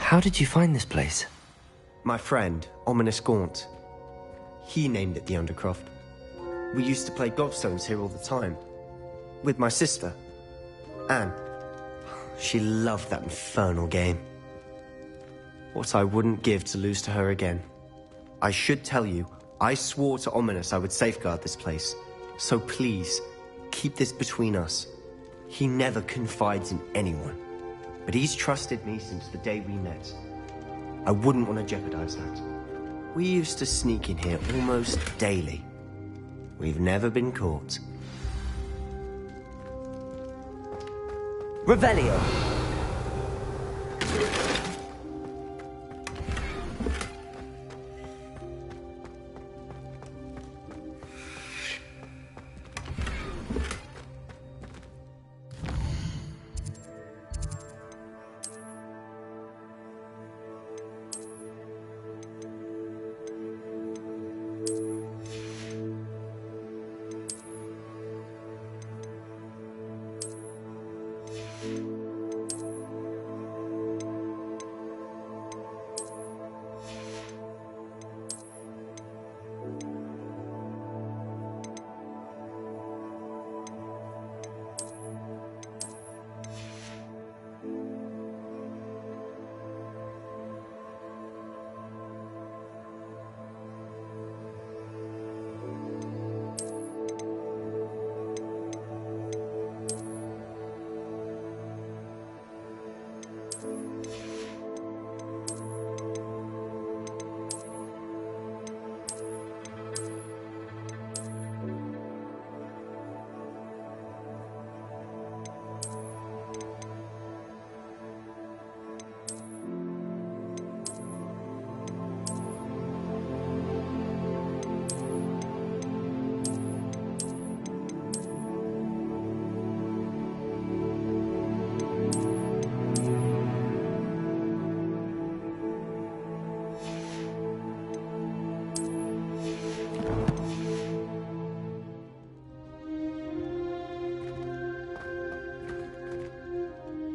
How did you find this place? My friend, Ominous Gaunt. He named it the Undercroft. We used to play gobstones here all the time. With my sister, Anne. She loved that infernal game. What I wouldn't give to lose to her again. I should tell you, I swore to Ominous I would safeguard this place. So please, keep this between us. He never confides in anyone. But he's trusted me since the day we met. I wouldn't want to jeopardize that. We used to sneak in here almost daily. We've never been caught. Revelio!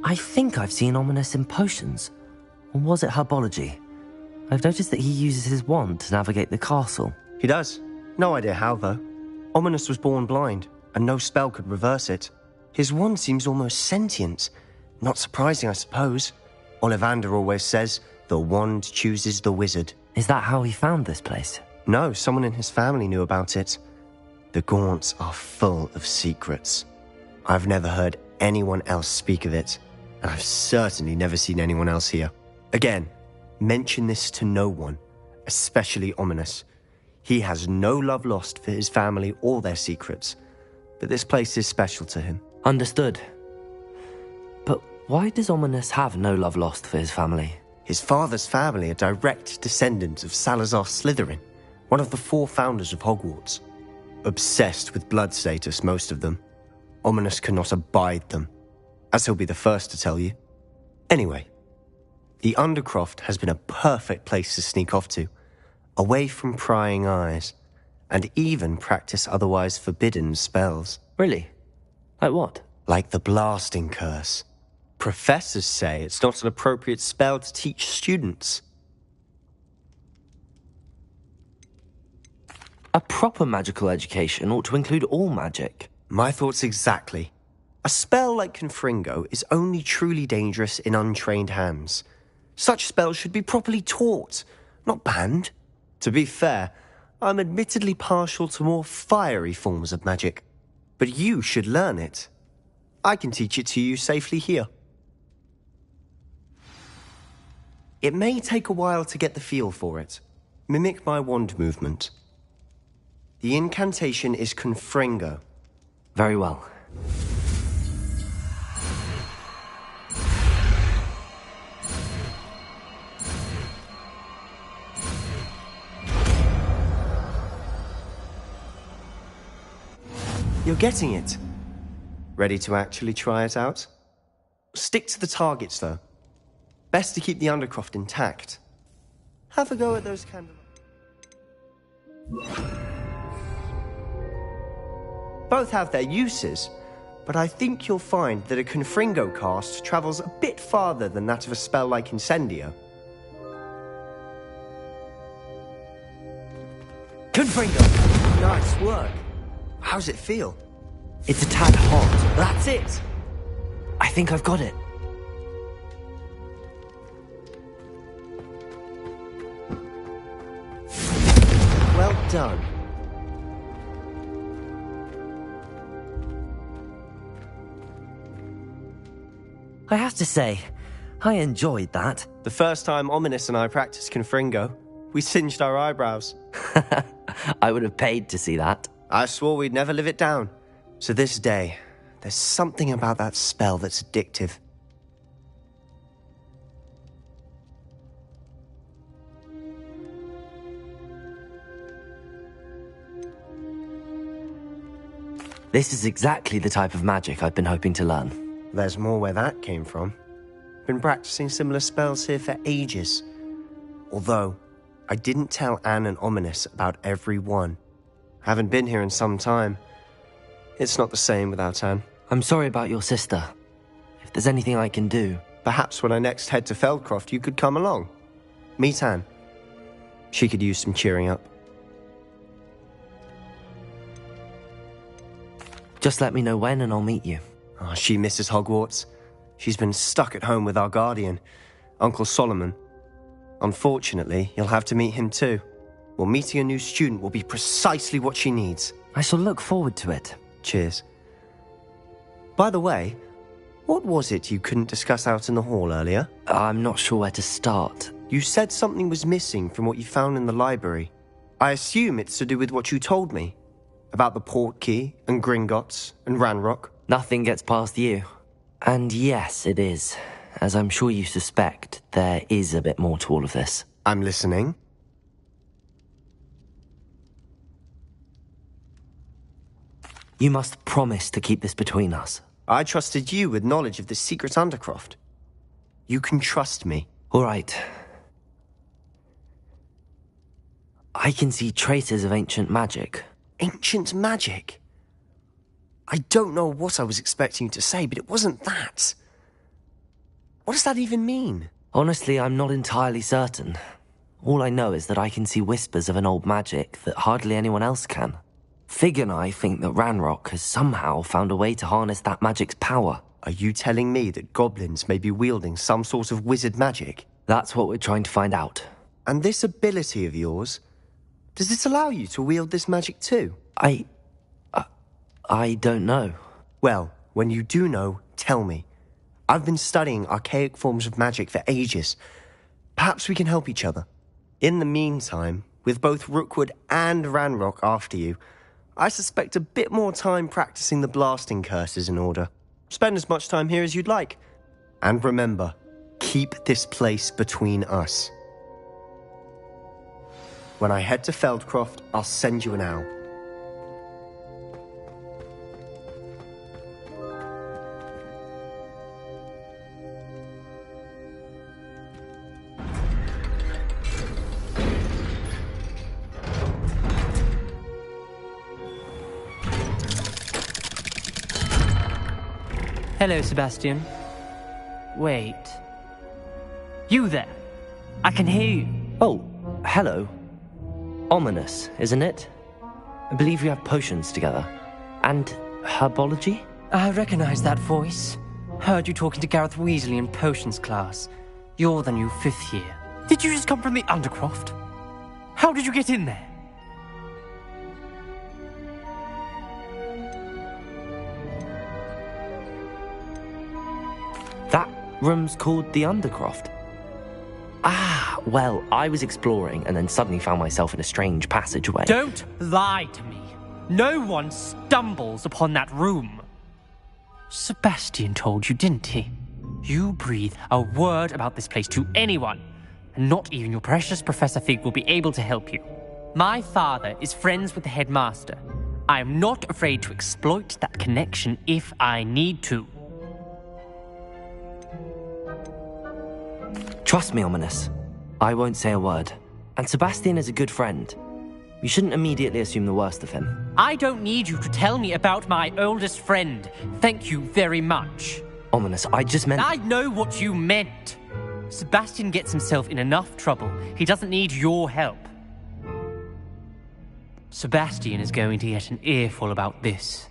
I think I've seen Ominous in potions. Or was it herbology? I've noticed that he uses his wand to navigate the castle. He does. No idea how, though. Ominous was born blind, and no spell could reverse it. His wand seems almost sentient. Not surprising, I suppose. Ollivander always says, the wand chooses the wizard. Is that how he found this place? No, someone in his family knew about it. The Gaunts are full of secrets. I've never heard anyone else speak of it. And I've certainly never seen anyone else here. Again, mention this to no one, especially Ominous. He has no love lost for his family or their secrets, but this place is special to him. Understood. But why does Ominous have no love lost for his family? His father's family are direct descendants of Salazar Slytherin, one of the 4 founders of Hogwarts. Obsessed with blood status, most of them. Ominous cannot abide them, as he'll be the first to tell you. Anyway, the Undercroft has been a perfect place to sneak off to, away from prying eyes, and even practice otherwise forbidden spells. Really? Like what? Like the blasting curse. Professors say it's not an appropriate spell to teach students. A proper magical education ought to include all magic. My thoughts exactly. A spell like Confringo is only truly dangerous in untrained hands. Such spells should be properly taught, not banned. To be fair, I'm admittedly partial to more fiery forms of magic. But you should learn it. I can teach it to you safely here. It may take a while to get the feel for it. Mimic my wand movement. The incantation is Confringo. Very well. You're getting it. Ready to actually try it out? Stick to the targets, though. Best to keep the Undercroft intact. Have a go at those candles. Both have their uses, but I think you'll find that a Confringo cast travels a bit farther than that of a spell like Incendio. Confringo! Nice work. How's it feel? It's a tad hot. That's it! I think I've got it. Well done. I have to say, I enjoyed that. The first time Ominous and I practiced Confringo, we singed our eyebrows. I would have paid to see that. I swore we'd never live it down. So this day, there's something about that spell that's addictive. This is exactly the type of magic I've been hoping to learn. There's more where that came from. Been practicing similar spells here for ages. Although, I didn't tell Anne and Ominous about every one. Haven't been here in some time. It's not the same without Anne. I'm sorry about your sister. If there's anything I can do... Perhaps when I next head to Feldcroft, you could come along. Meet Anne. She could use some cheering up. Just let me know when and I'll meet you. Oh, she misses Hogwarts. She's been stuck at home with our guardian, Uncle Solomon. Unfortunately, you'll have to meet him too. Well, meeting a new student will be precisely what she needs. I shall look forward to it. Cheers. By the way, what was it you couldn't discuss out in the hall earlier? I'm not sure where to start. You said something was missing from what you found in the library. I assume it's to do with what you told me. About the Portkey, and Gringotts, and Ranrock. Nothing gets past you. And yes, it is. As I'm sure you suspect, there is a bit more to all of this. I'm listening. You must promise to keep this between us. I trusted you with knowledge of the secret Undercroft. You can trust me. All right. I can see traces of ancient magic. Ancient magic? I don't know what I was expecting you to say, but it wasn't that. What does that even mean? Honestly, I'm not entirely certain. All I know is that I can see whispers of an old magic that hardly anyone else can. Fig and I think that Ranrock has somehow found a way to harness that magic's power. Are you telling me that goblins may be wielding some sort of wizard magic? That's what we're trying to find out. And this ability of yours, does it allow you to wield this magic too? I don't know. Well, when you do know, tell me. I've been studying archaic forms of magic for ages. Perhaps we can help each other. In the meantime, with both Rookwood and Ranrock after you, I suspect a bit more time practicing the blasting curse is in order. Spend as much time here as you'd like. And remember, keep this place between us. When I head to Feldcroft, I'll send you an owl. Hello, Sebastian. Wait. You there? I can hear you. Oh, hello. Ominous, isn't it? I believe we have potions together. And herbology? I recognize that voice. Heard you talking to Gareth Weasley in potions class. You're the new 5th year. Did you just come from the Undercroft? How did you get in there? That room's called the Undercroft. Ah, well, I was exploring and then suddenly found myself in a strange passageway. Don't lie to me. No one stumbles upon that room. Sebastian told you, didn't he? You breathe a word about this place to anyone, and not even your precious Professor Fig will be able to help you. My father is friends with the headmaster. I am not afraid to exploit that connection if I need to. Trust me, Ominous. I won't say a word. And Sebastian is a good friend. You shouldn't immediately assume the worst of him. I don't need you to tell me about my oldest friend. Thank you very much. Ominous, I just meant... I know what you meant. Sebastian gets himself in enough trouble. He doesn't need your help. Sebastian is going to get an earful about this.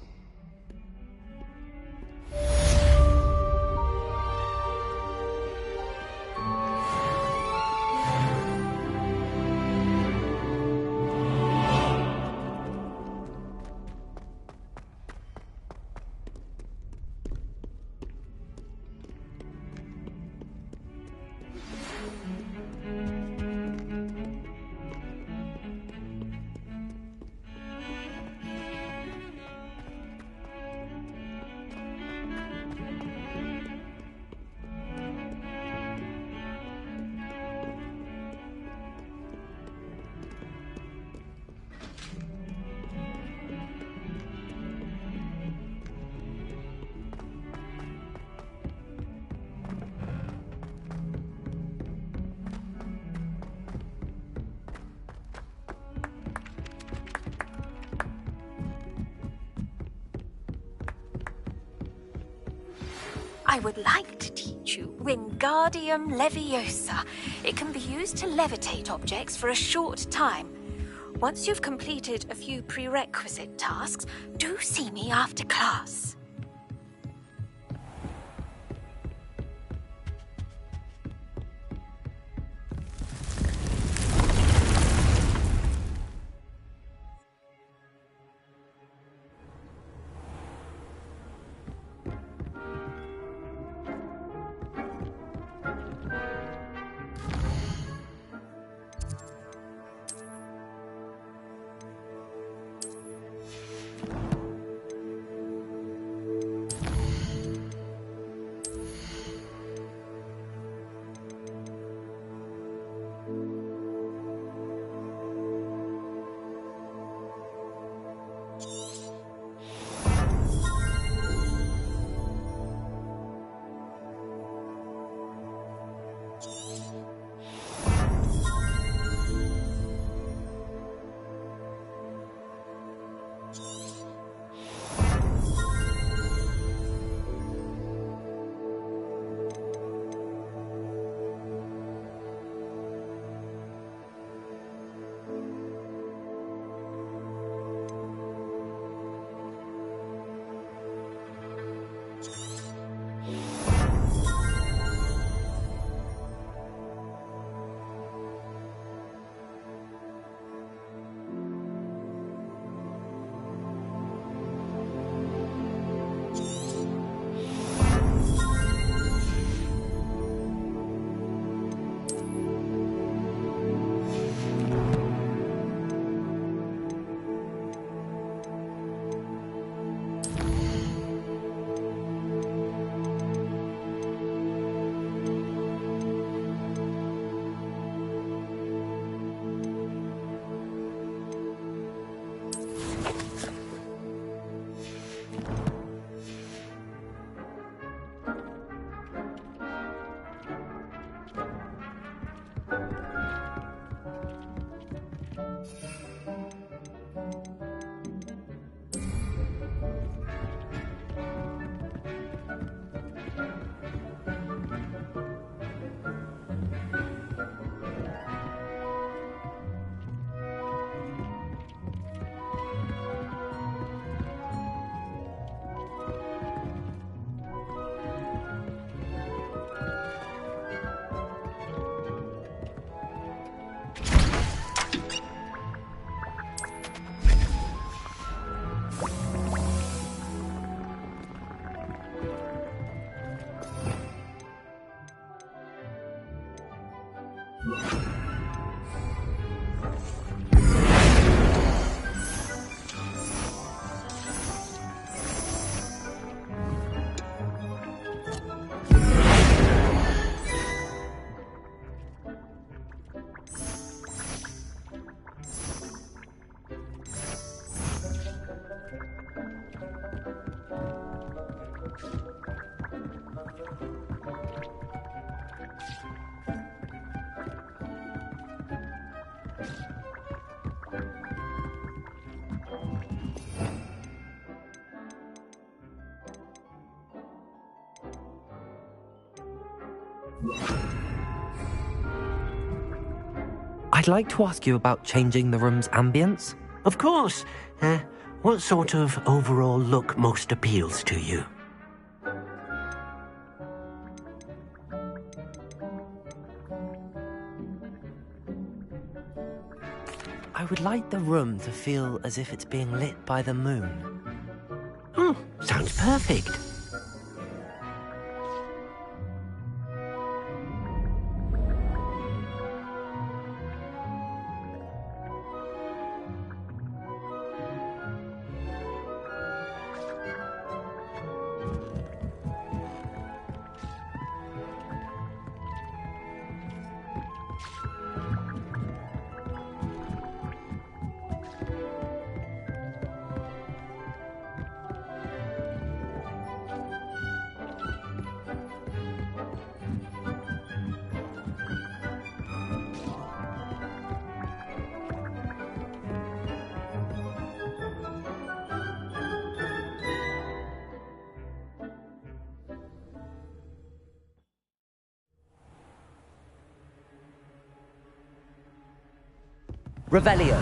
I would like to teach you Wingardium Leviosa. It can be used to levitate objects for a short time. Once you've completed a few prerequisite tasks, do see me after class. I'd like to ask you about changing the room's ambience. Of course. What sort of overall look most appeals to you? I would like the room to feel as if it's being lit by the moon. Sounds perfect. Revelio.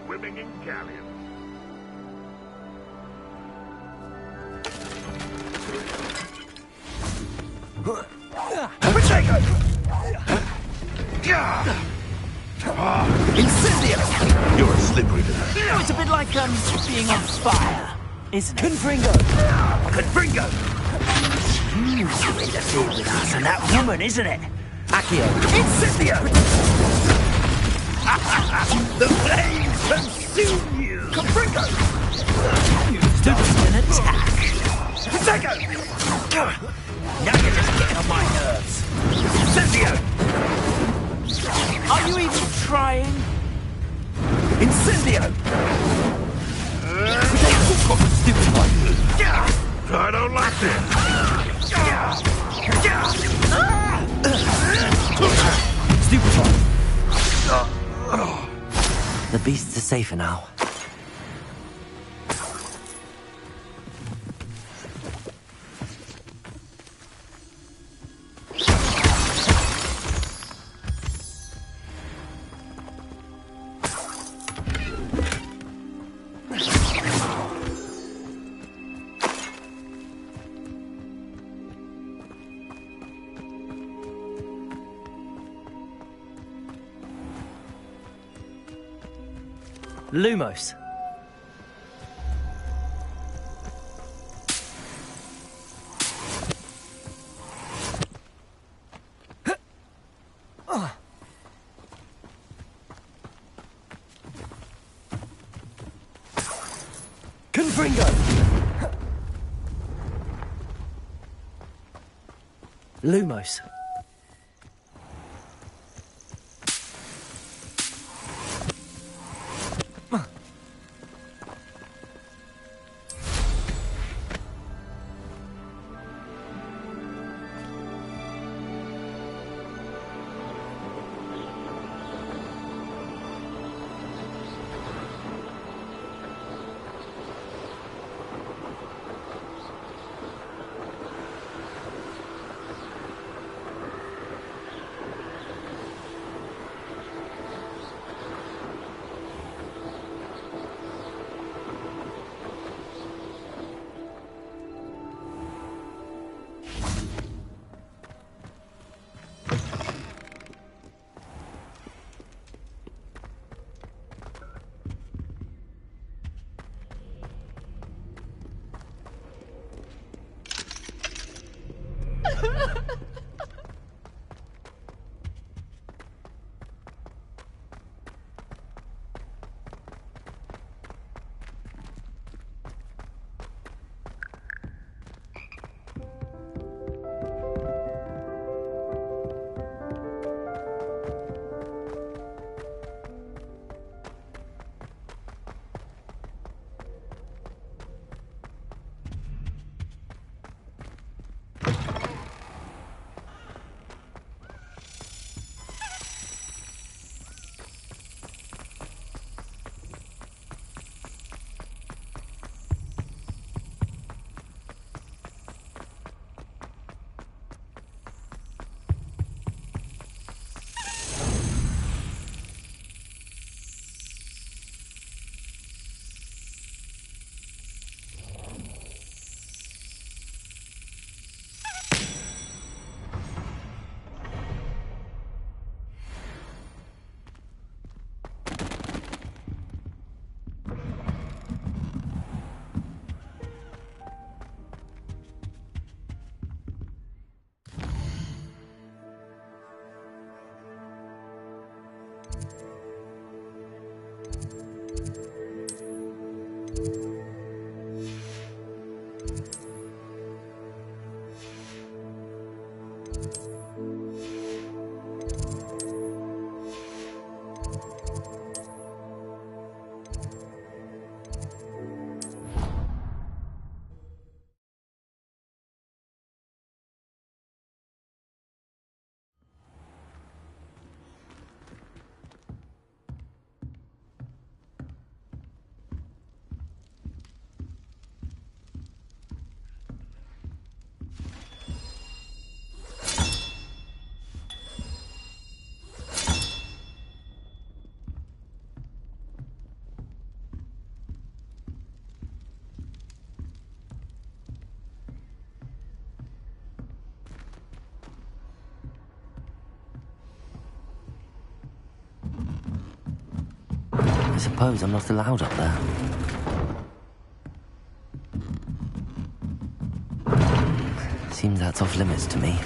Swimming in galleons. Incendio! You're slippery to that. It's a bit like being on fire, isn't it? Confringo! Confringo! You interfered with us and that woman, isn't it? Accio. Incendio! The flames consume you! Confringo! Dodged an attack. Protego! Now you're just getting on my nerves. Incendio! Are you even trying? Incendio! Stupid one. I don't like this. Stupid one. The beasts are safer now. Lumos. Confringo! Lumos. I suppose I'm not allowed up there. Seems that's off limits to me.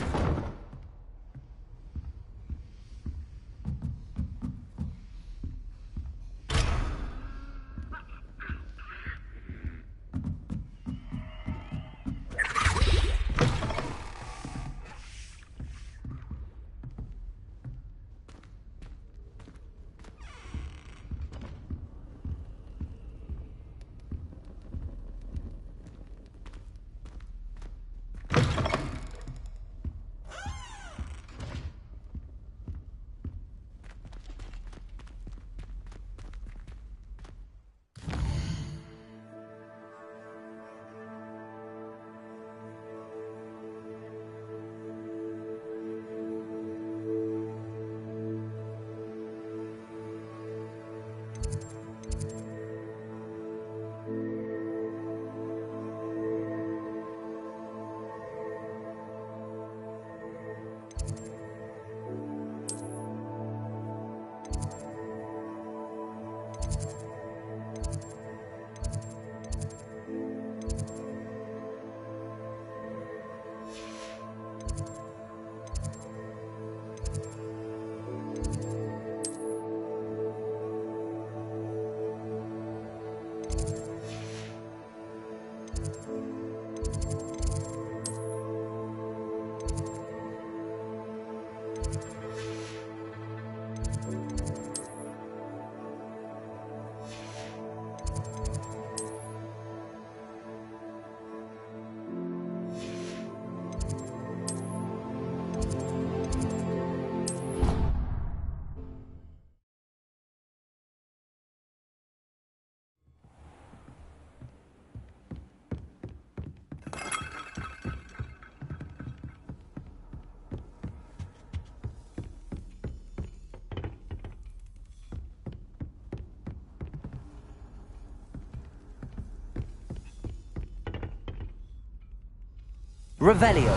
Revelio.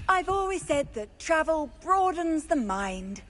I've always said that travel broadens the mind.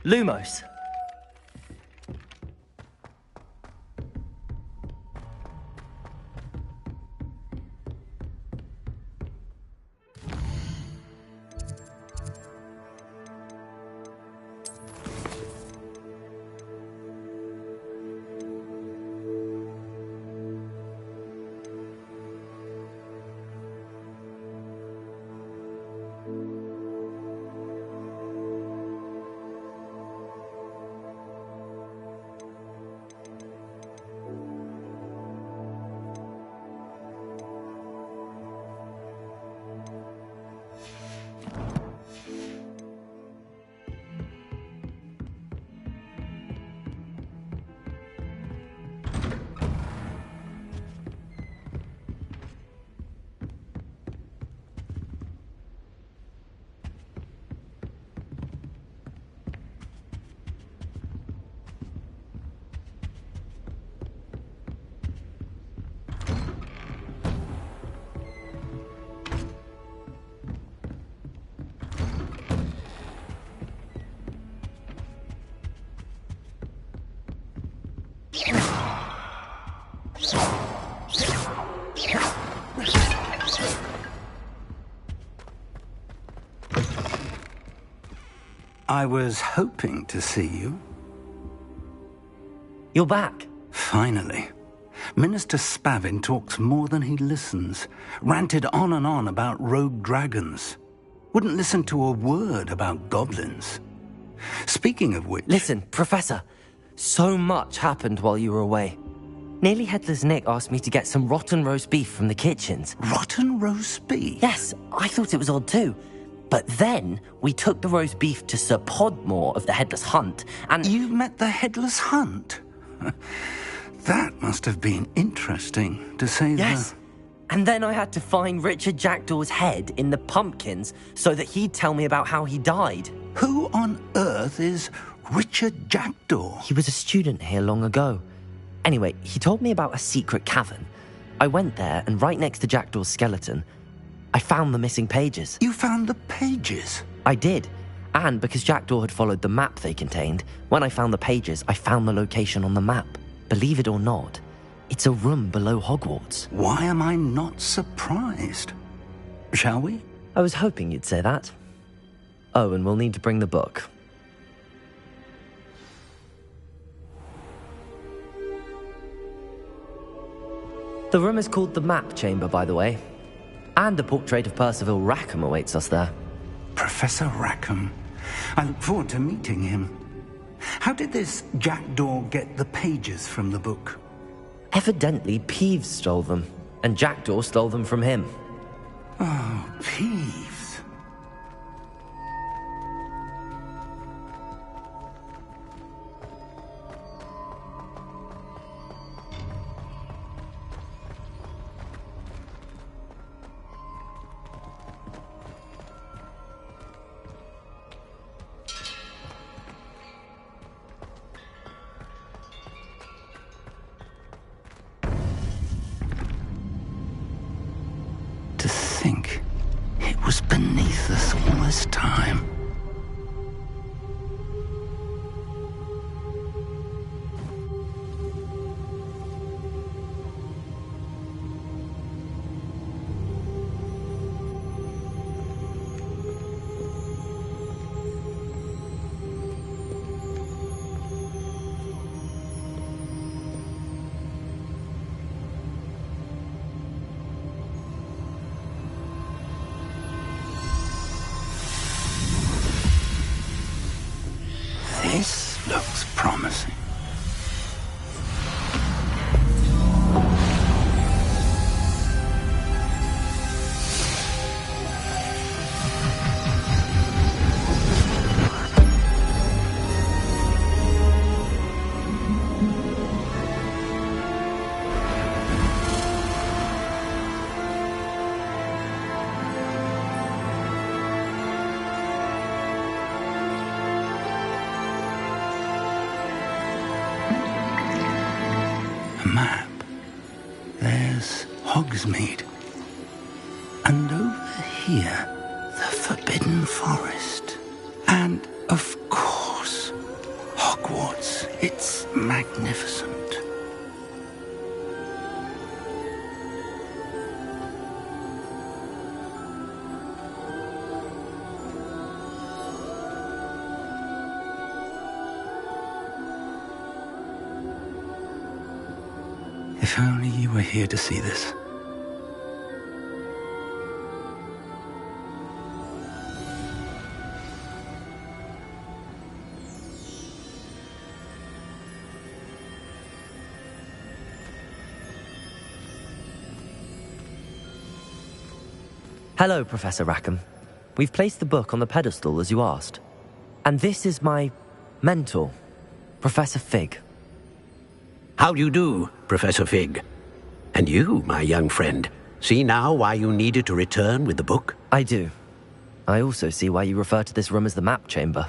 Lumos. I was hoping to see you. You're back. Finally. Minister Spavin talks more than he listens. Ranted on and on about rogue dragons. Wouldn't listen to a word about goblins. Speaking of which... Listen, Professor. So much happened while you were away. Nearly Headless Nick asked me to get some rotten roast beef from the kitchens. Rotten roast beef? Yes, I thought it was odd too. But then we took the roast beef to Sir Podmore of the Headless Hunt, and... You met the Headless Hunt? That must have been interesting, to say the... Yes. And then I had to find Richard Jackdaw's head in the pumpkins so that he'd tell me about how he died. Who on earth is Richard Jackdaw? He was a student here long ago. Anyway, he told me about a secret cavern. I went there, and right next to Jackdaw's skeleton, I found the missing pages. You found the pages? I did. And because Jackdaw had followed the map they contained, when I found the pages, I found the location on the map. Believe it or not, it's a room below Hogwarts. Why am I not surprised? Shall we? I was hoping you'd say that. Oh, and we'll need to bring the book. The room is called the Map Chamber, by the way. And a portrait of Percival Rackham awaits us there. Professor Rackham. I look forward to meeting him. How did this Jackdaw get the pages from the book? Evidently, Peeves stole them, and Jackdaw stole them from him. Oh, Peeves. think it was beneath us all this time. This looks promising. Map. There's Hogsmeade. And over here, the Forbidden Forest. And, of course, Hogwarts. It's magnificent. If only you were here to see this. Hello, Professor Rackham. We've placed the book on the pedestal as you asked. And this is my mentor, Professor Fig. How do you do, Professor Fig? And you, my young friend, see now why you needed to return with the book? I do. I also see why you refer to this room as the map chamber.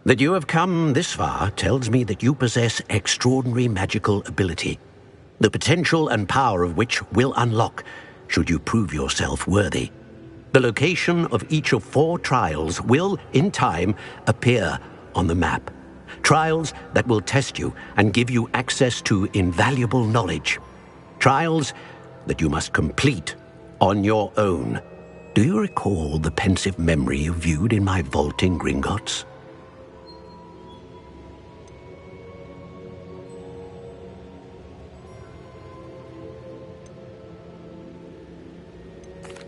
That you have come this far tells me that you possess extraordinary magical ability, the potential and power of which will unlock should you prove yourself worthy. The location of each of 4 trials will, in time, appear on the map. Trials that will test you and give you access to invaluable knowledge. Trials that you must complete on your own. Do you recall the pensive memory you viewed in my vault in Gringotts?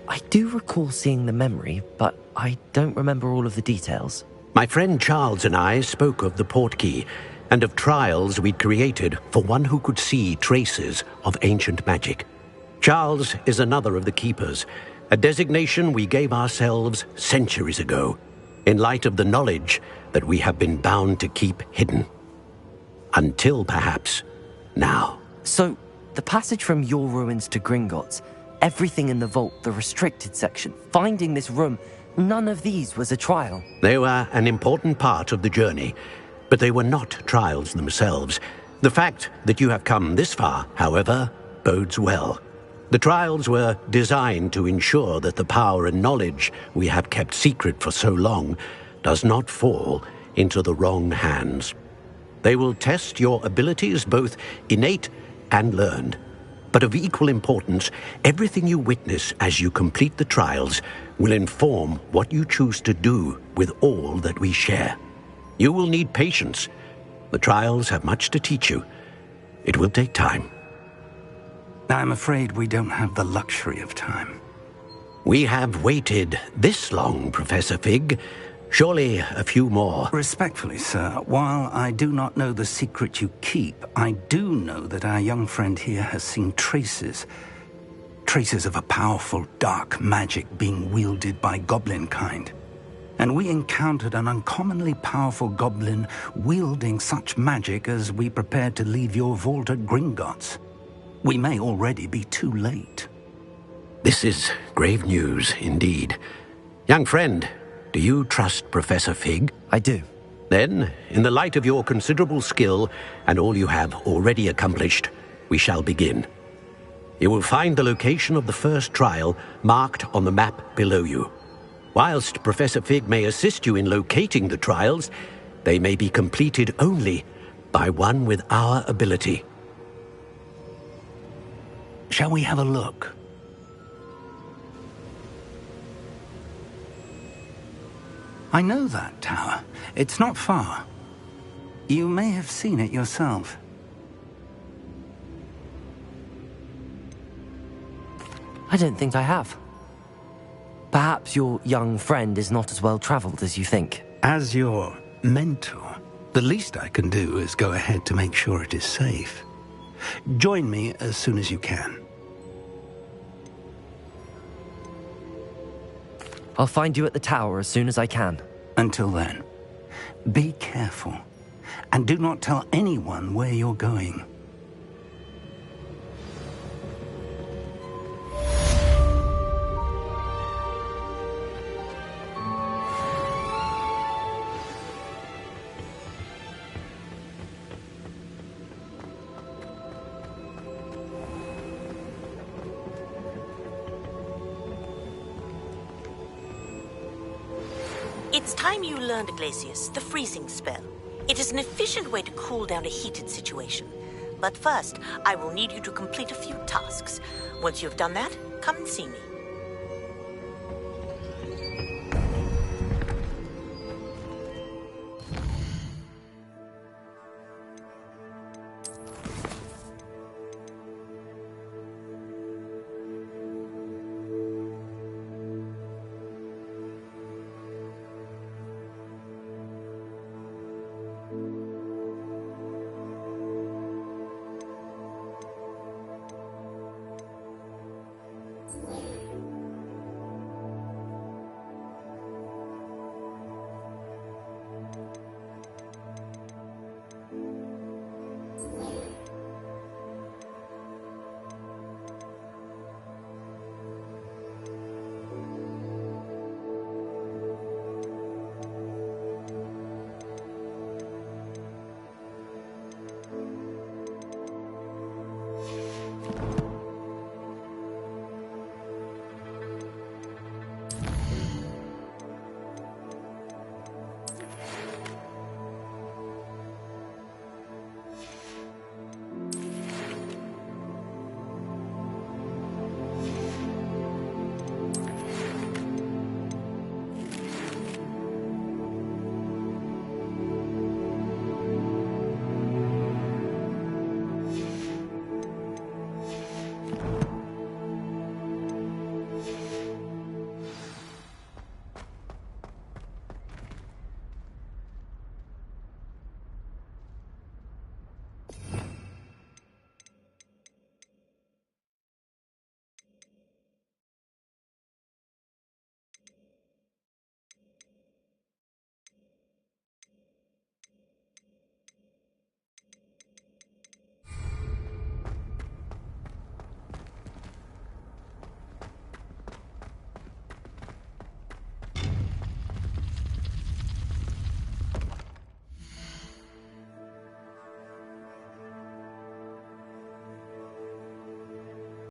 I do recall seeing the memory, but I don't remember all of the details. My friend Charles and I spoke of the portkey and of trials we'd created for one who could see traces of ancient magic. Charles is another of the keepers, a designation we gave ourselves centuries ago, in light of the knowledge that we have been bound to keep hidden. Until perhaps now. So, the passage from your ruins to Gringotts, everything in the vault, the restricted section, finding this room, none of these was a trial. They were an important part of the journey, but they were not trials themselves. The fact that you have come this far, however, bodes well. The trials were designed to ensure that the power and knowledge we have kept secret for so long does not fall into the wrong hands. They will test your abilities, both innate and learned. But of equal importance, everything you witness as you complete the trials will inform what you choose to do with all that we share. You will need patience. The trials have much to teach you. It will take time. I'm afraid we don't have the luxury of time. We have waited this long, Professor Fig. Surely a few more. Respectfully, sir, while I do not know the secret you keep, I do know that our young friend here has seen traces of a powerful dark magic being wielded by goblin kind. And we encountered an uncommonly powerful goblin wielding such magic as we prepared to leave your vault at Gringotts. We may already be too late. This is grave news indeed. Young friend, do you trust Professor Fig? I do. Then, in the light of your considerable skill and all you have already accomplished, we shall begin. You will find the location of the first trial marked on the map below you. Whilst Professor Fig may assist you in locating the trials, they may be completed only by one with our ability. Shall we have a look? I know that tower. It's not far. You may have seen it yourself. I don't think I have. Perhaps your young friend is not as well traveled as you think. As your mentor, the least I can do is go ahead to make sure it is safe. Join me as soon as you can. I'll find you at the tower as soon as I can. Until then, be careful, and do not tell anyone where you're going. It's time you learned, Glacius, the freezing spell. It is an efficient way to cool down a heated situation. But first, I will need you to complete a few tasks. Once you've done that, come and see me.